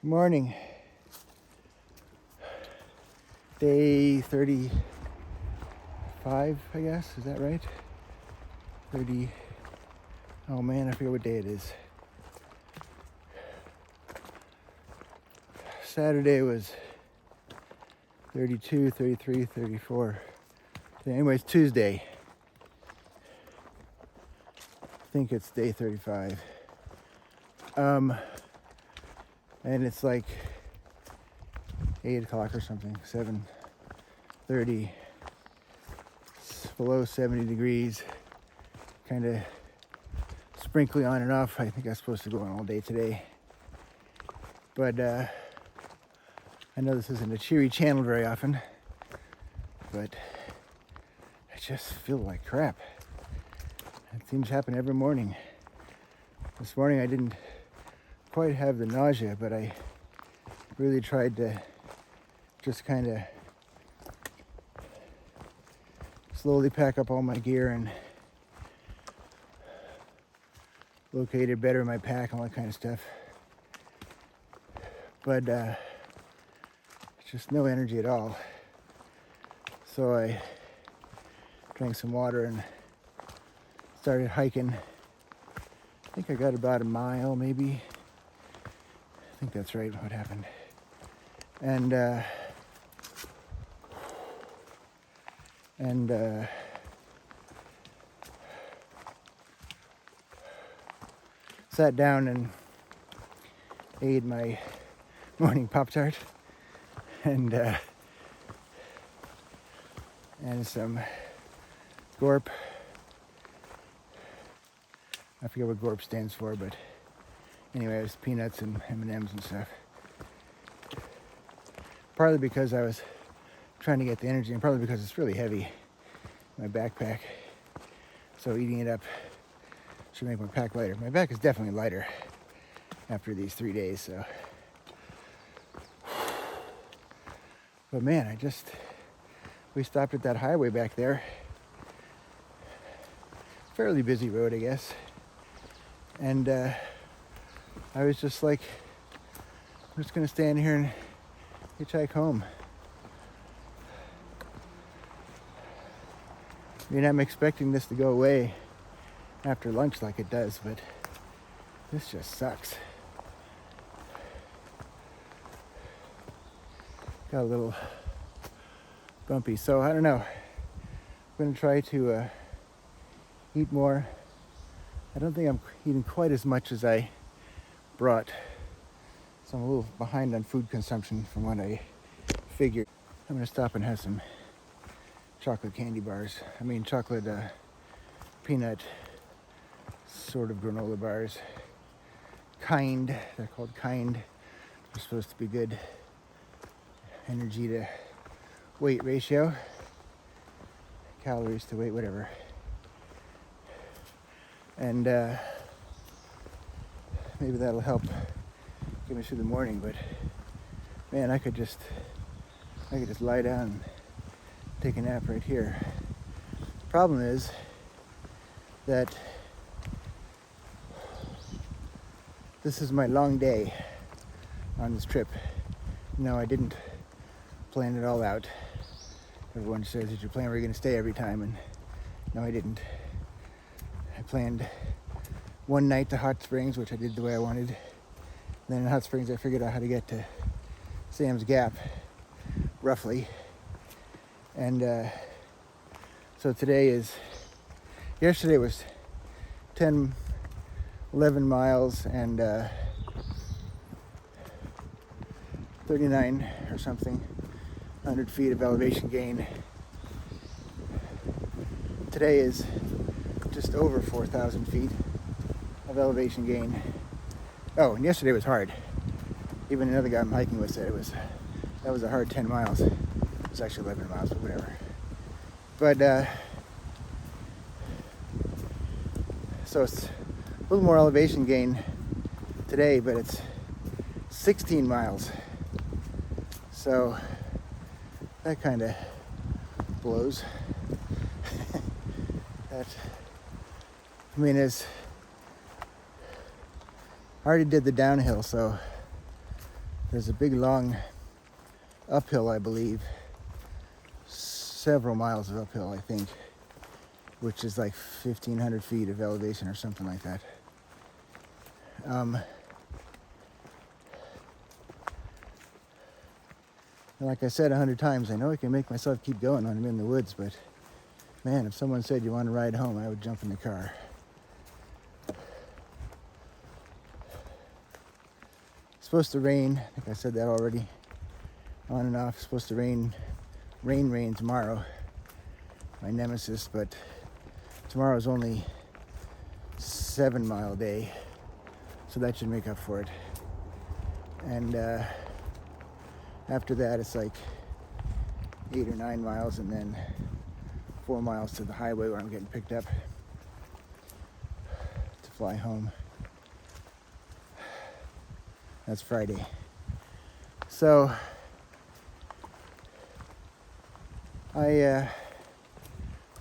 Good morning. Day 35, I guess. Is that right? 30. Oh man, I forget what day it is. Saturday was 32, 33, 34. Anyways, Tuesday. I think it's day 35. And it's like 8 o'clock or something, 7:30. It's below 70 degrees, kind of sprinkly on and off. I think I'm supposed to go on all day today. But I know this isn't a cheery channel very often, but I just feel like crap. It seems to happen every morning. This morning I didn't quite have the nausea, but I really tried to just kind of slowly pack up all my gear and locate it better in my pack and all that kind of stuff. But just no energy at all. So I drank some water and started hiking. I think I got about a mile maybe. I think that's right what happened. And sat down and ate my morning Pop-Tart and some Gorp. I forget what Gorp stands for, but anyway, it was peanuts and M&Ms and stuff. Partly because I was trying to get the energy, and partly because it's really heavy in my backpack. So eating it up should make my pack lighter. My back is definitely lighter after these 3 days, so. But man, we stopped at that highway back there. Fairly busy road, I guess. And I was just like, I'm just gonna stand here and hitchhike home. I mean, I'm expecting this to go away after lunch like it does, but this just sucks. Got a little bumpy, so I don't know. I'm gonna try to eat more. I don't think I'm eating quite as much as I brought, so I'm a little behind on food consumption from what I figured. I'm gonna stop and have some chocolate candy bars. I mean chocolate peanut sort of granola bars. Kind, they're called Kind. They're supposed to be good energy to weight ratio. Calories to weight, whatever. And maybe that'll help get me through the morning, but man, I could just lie down and take a nap right here. Problem is that this is my long day on this trip. No, I didn't plan it all out. Everyone says that you plan where you're going to stay every time, and no, I didn't. I planned one night to Hot Springs, which I did the way I wanted. Then in Hot Springs, I figured out how to get to Sam's Gap, roughly. And so yesterday was 11 miles and 39 or something, 100 feet of elevation gain. Today is just over 4,000 feet of elevation gain. Oh, and yesterday was hard. Even another guy I'm hiking with said that was a hard 10 miles. It was actually 11 miles, but whatever. But so it's a little more elevation gain today, but it's 16 miles. So that kind of blows. I already did the downhill, so There's a big long uphill, I believe, several miles of uphill, I think, which is like 1,500 feet of elevation or something like that. Like I said 100 times, I know I can make myself keep going when I'm in the woods, but man, if someone said you want to ride home, I would jump in the car. It's supposed to rain. I think I said that already. On and off. It's supposed to rain tomorrow. My nemesis, but tomorrow's only 7-mile day, so that should make up for it. And after that, it's like 8 or 9 miles, and then 4 miles to the highway where I'm getting picked up to fly home. That's Friday. So I'm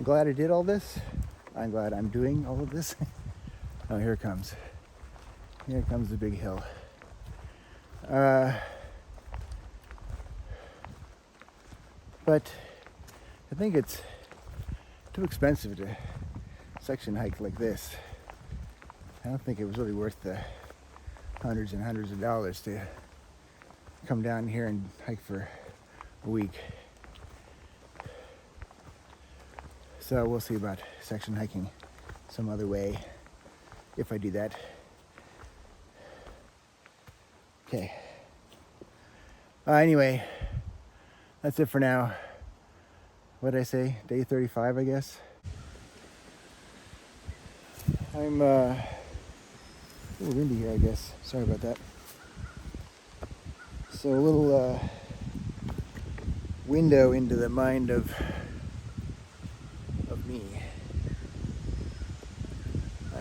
glad I did all this. I'm glad I'm doing all of this. Oh, here it comes. Here comes the big hill. But I think it's too expensive to section hike like this. I don't think it was really worth the hundreds and hundreds of dollars to come down here and hike for a week. So we'll see about section hiking some other way if I do that. Okay. Anyway, that's it for now. What did I say? Day 35, I guess. I'm a little windy here, I guess. Sorry about that. So a little window into the mind of me.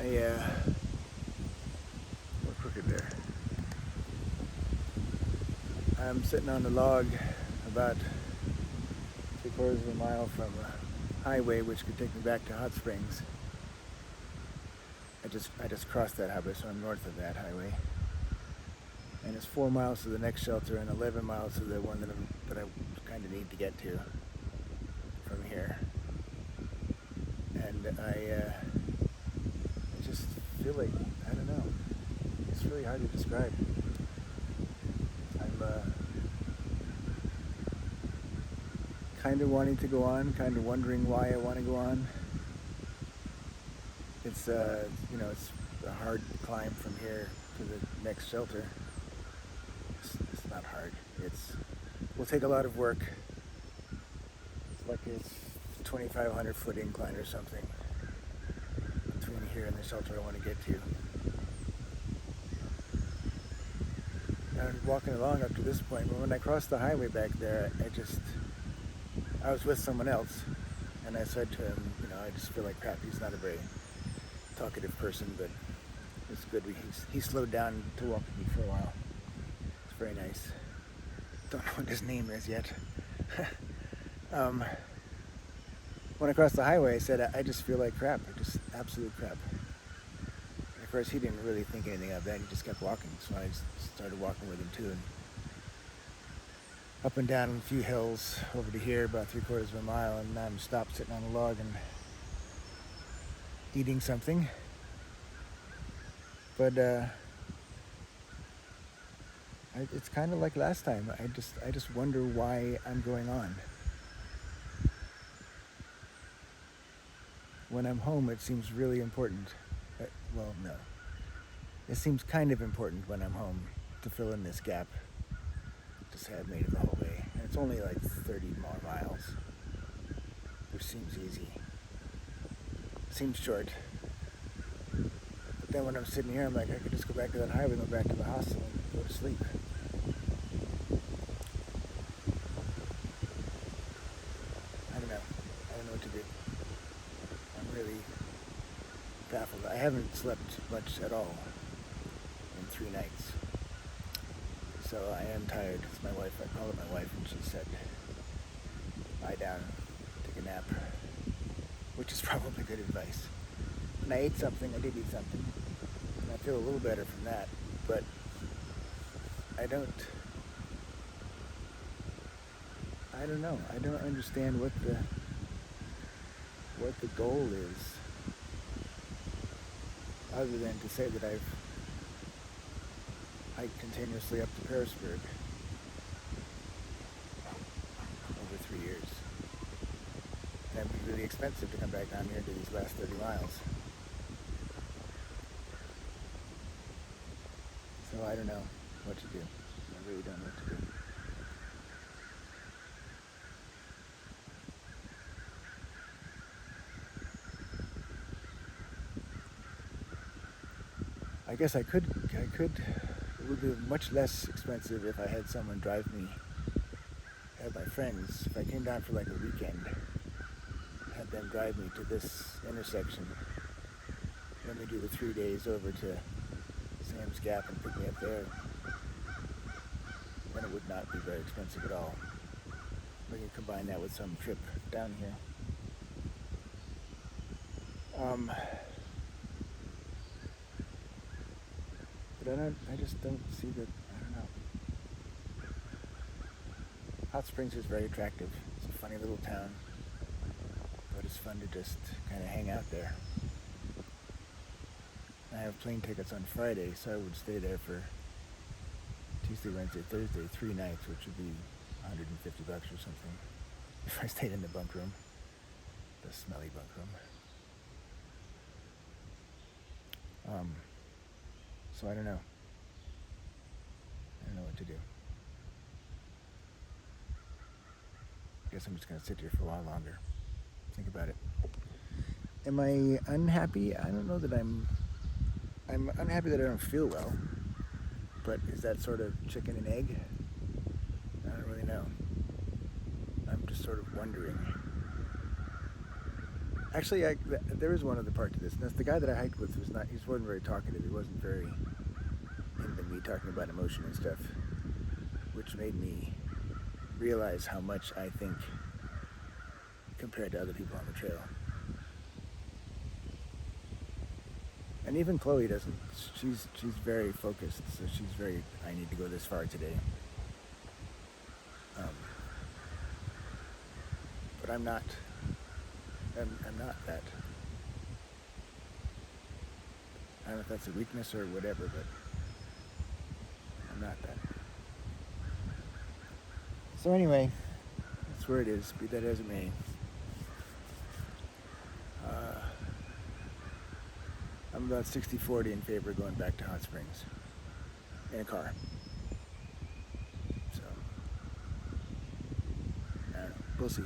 We're crooked there. I'm sitting on a log about 3/4 of a mile from a highway which could take me back to Hot Springs. I just crossed that highway, so I'm north of that highway. And it's 4 miles to the next shelter and 11 miles to the one that I kind of need to get to from here. And I just feel like, I don't know, it's really hard to describe. I'm kind of wanting to go on, kind of wondering why I want to go on. It's it's a hard climb from here to the next shelter. It's not hard. Will take a lot of work. It's like it's 2,500 foot incline or something between here and the shelter I want to get to. I'm walking along up to this point, but when I crossed the highway back there, I was with someone else, and I said to him, I just feel like crap. He's not a very talkative person, but it's good. He slowed down to walk with me for a while. It's very nice. Don't know what his name is yet. When I crossed the highway, I said, I just feel like crap. Just absolute crap. And of course, he didn't really think anything of that. He just kept walking. So I just started walking with him too. And up and down a few hills over to here, about 3/4 of a mile. And I'm stopped sitting on a log and eating something. But it's kind of like last time. I just wonder why I'm going on. When I'm home, it seems really important. Well, no. It seems kind of important when I'm home to fill in this gap. Just have made it the whole way. And it's only like 30 more miles, which seems easy. Seems short. But then when I'm sitting here, I'm like, I could just go back to that highway and go back to the hostel and go to sleep. I don't know what to do. I'm really baffled. I haven't slept much at all in 3 nights. So I am tired. It's my wife. I called my wife and she said, lie down, take a nap, which is probably good advice. And I ate something. I did eat something. And I feel a little better from that. But I don't I don't know. I don't understand what the goal is, other than to say that I've hiked continuously up to Pearisburg over 3 years. And it would be really expensive to come back down here to these last 30 miles. So I don't know what to do. I really don't know what to do. I guess I could, it would be much less expensive if I had someone drive me, had my friends, if I came down for like a weekend, had them drive me to this intersection, let me do the 3 days over to Sam's Gap and pick me up there, then it would not be very expensive at all. We can combine that with some trip down here. But I just don't see that, I don't know. Hot Springs is very attractive. It's a funny little town, but it's fun to just kind of hang out there. I have plane tickets on Friday, so I would stay there for Tuesday, Wednesday, Thursday, 3 nights, which would be $150 or something. If I stayed in the bunk room, the smelly bunk room. So I don't know. I don't know what to do. I guess I'm just going to sit here for a while longer. Think about it. Am I unhappy? I don't know that I'm unhappy that I don't feel well. But is that sort of chicken and egg? I don't really know. I'm just sort of wondering. Actually, there is one other part to this. And that's the guy that I hiked with he wasn't very talkative. He wasn't very into me talking about emotion and stuff, which made me realize how much I think compared to other people on the trail. And even Chloe doesn't. She's very focused, so she's very, I need to go this far today. But I'm not. I'm not that. I don't know if that's a weakness or whatever, but I'm not that. So anyway, that's where it is, be that as it may. I'm about 60-40 in favor of going back to Hot Springs in a car. So, I don't know, we'll see.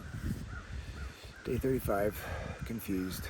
Day 35, confused.